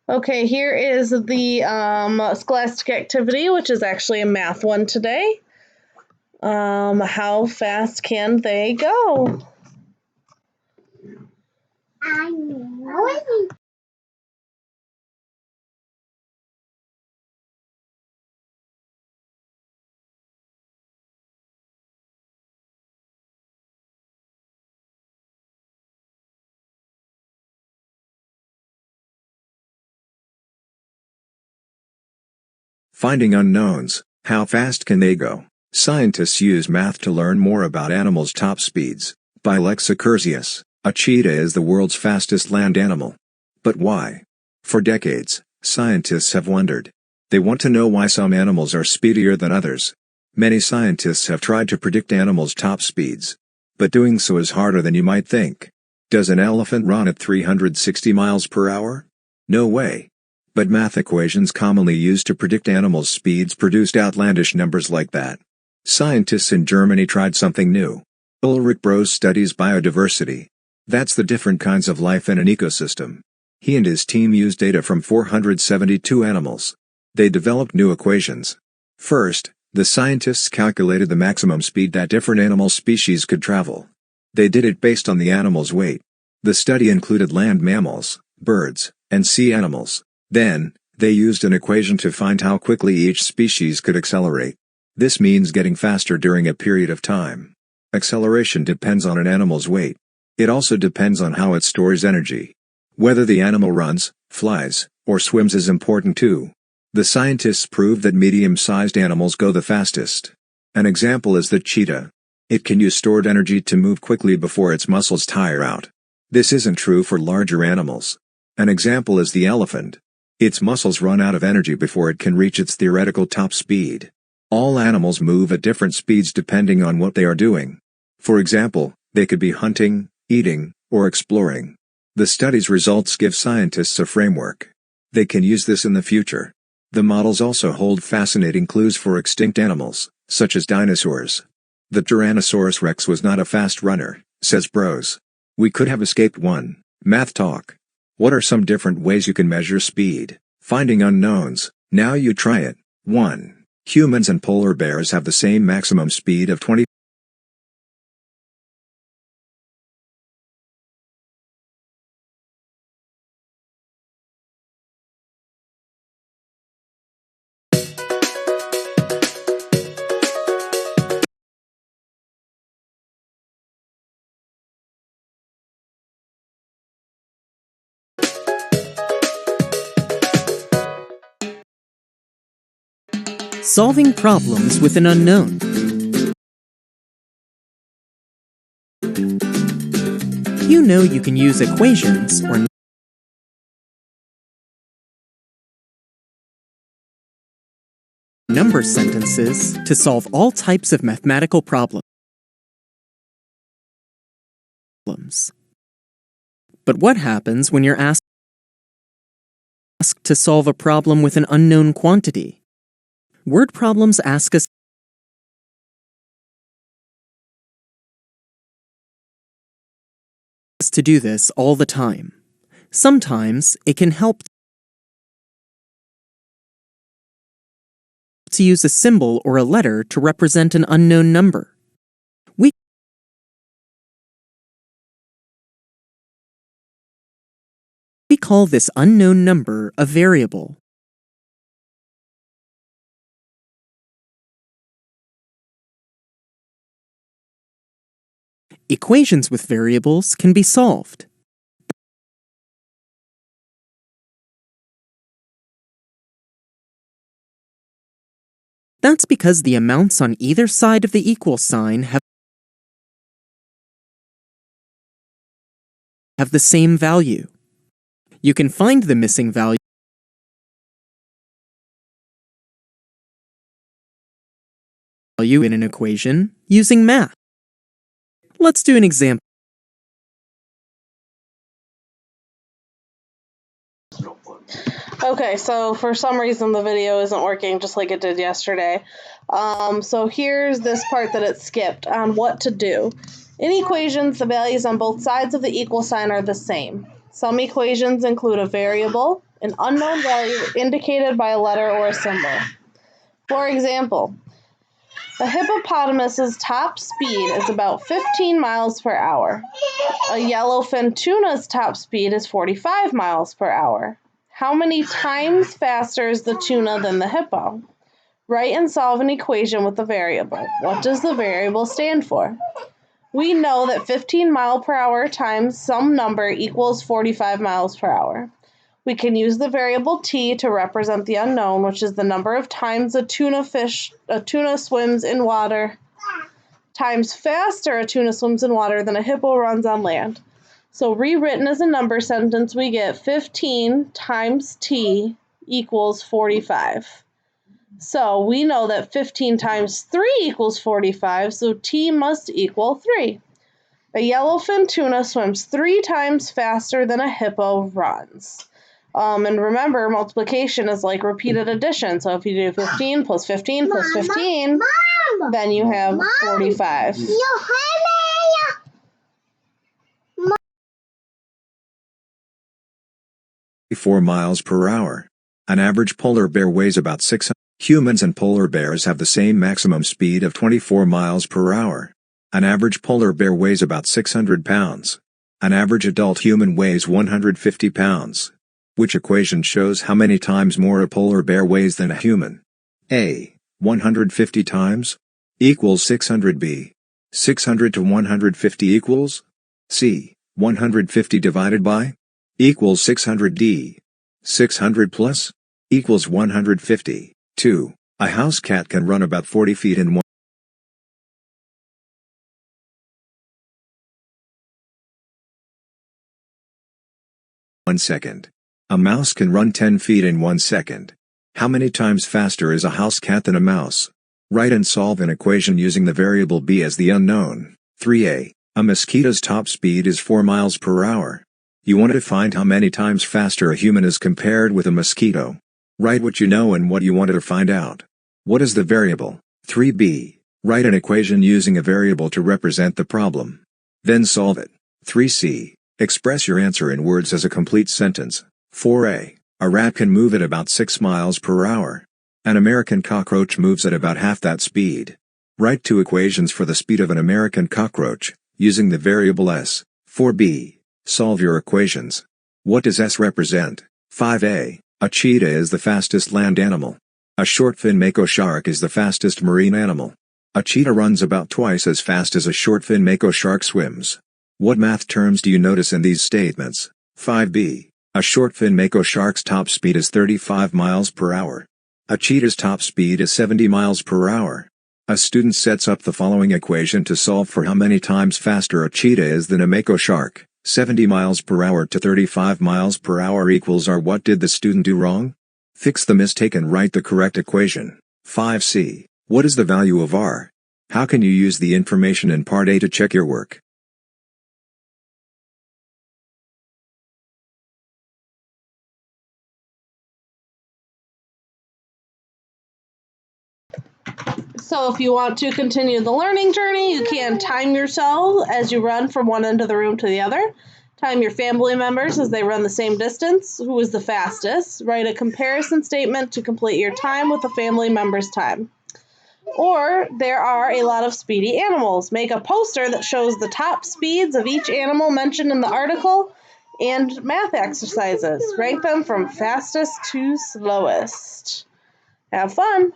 Okay, here is the Scholastic activity, which is actually a math one today. How fast can they go? I know. Finding unknowns. How fast can they go? Scientists use math to learn more about animals' top speeds. By Lexa Curzius, a cheetah is the world's fastest land animal. But why? For decades, scientists have wondered. They want to know why some animals are speedier than others. Many scientists have tried to predict animals' top speeds. But doing so is harder than you might think. Does an elephant run at 360 miles per hour? No way. But math equations commonly used to predict animals' speeds produced outlandish numbers like that. Scientists in Germany tried something new. Ulrich Bros studies biodiversity. That's the different kinds of life in an ecosystem. He and his team used data from 472 animals. They developed new equations. First, the scientists calculated the maximum speed that different animal species could travel. They did it based on the animal's weight. The study included land mammals, birds, and sea animals. Then, they used an equation to find how quickly each species could accelerate. This means getting faster during a period of time. Acceleration depends on an animal's weight. It also depends on how it stores energy. Whether the animal runs, flies, or swims is important too. The scientists proved that medium-sized animals go the fastest. An example is the cheetah. It can use stored energy to move quickly before its muscles tire out. This isn't true for larger animals. An example is the elephant. Its muscles run out of energy before it can reach its theoretical top speed. All animals move at different speeds depending on what they are doing. For example, they could be hunting, eating, or exploring. The study's results give scientists a framework. They can use this in the future. The models also hold fascinating clues for extinct animals, such as dinosaurs. The Tyrannosaurus rex was not a fast runner, says Bros. We could have escaped one. Math talk. What are some different ways you can measure speed? Finding unknowns. Now you try it. 1. Humans and polar bears have the same maximum speed of 20. Solving problems with an unknown. You know you can use equations or number sentences to solve all types of mathematical problems. But what happens when you're asked to solve a problem with an unknown quantity? Word problems ask us to do this all the time. Sometimes it can help to use a symbol or a letter to represent an unknown number. We call this unknown number a variable. Equations with variables can be solved. That's because the amounts on either side of the equal sign have the same value. You can find the missing value in an equation using math. Let's do an example. Okay, so for some reason the video isn't working just like it did yesterday. So here's this part that it skipped on what to do. In equations, the values on both sides of the equal sign are the same. Some equations include a variable, an unknown value indicated by a letter or a symbol. For example, the hippopotamus's top speed is about 15 miles per hour. A yellowfin tuna's top speed is 45 miles per hour. How many times faster is the tuna than the hippo? Write and solve an equation with the variable. What does the variable stand for? We know that 15 mile per hour times some number equals 45 miles per hour. We can use the variable t to represent the unknown, which is the number of times a tuna swims in water, times faster a tuna swims in water than a hippo runs on land. So rewritten as a number sentence, we get 15 times t equals 45. So we know that 15 times 3 equals 45, so t must equal 3. A yellowfin tuna swims 3 times faster than a hippo runs. And remember, multiplication is like repeated addition. So if you do 15 plus 15 plus 15, then you have 45. 4 miles per hour. An average polar bear weighs about 600. Humans and polar bears have the same maximum speed of 24 miles per hour. An average polar bear weighs about 600 pounds. An average adult human weighs 150 pounds. Which equation shows how many times more a polar bear weighs than a human? A. 150 times equals 600. B. 600 to 150 equals? C. 150 divided by equals 600. D. 600 plus equals 150. 2. A house cat can run about 40 feet in 1 second. A mouse can run 10 feet in 1 second. How many times faster is a house cat than a mouse? Write and solve an equation using the variable b as the unknown. 3a. A mosquito's top speed is 4 miles per hour. You wanted to find how many times faster a human is compared with a mosquito. Write what you know and what you wanted to find out. What is the variable? 3b. Write an equation using a variable to represent the problem. Then solve it. 3c. Express your answer in words as a complete sentence. 4a. A rat can move at about 6 miles per hour. An American cockroach moves at about half that speed. Write 2 equations for the speed of an American cockroach, using the variable s. 4b. Solve your equations. What does s represent? 5a. A cheetah is the fastest land animal. A short-fin mako shark is the fastest marine animal. A cheetah runs about twice as fast as a short-fin mako shark swims. What math terms do you notice in these statements? 5b. A short-fin mako shark's top speed is 35 miles per hour. A cheetah's top speed is 70 miles per hour. A student sets up the following equation to solve for how many times faster a cheetah is than a mako shark. 70 miles per hour to 35 miles per hour equals r. What did the student do wrong? Fix the mistake and write the correct equation. 5c. What is the value of r? How can you use the information in Part A to check your work? So if you want to continue the learning journey, you can time yourself as you run from one end of the room to the other. Time your family members as they run the same distance. Who is the fastest? Write a comparison statement to complete your time with a family member's time. Or there are a lot of speedy animals. Make a poster that shows the top speeds of each animal mentioned in the article and math exercises. Rank them from fastest to slowest. Have fun!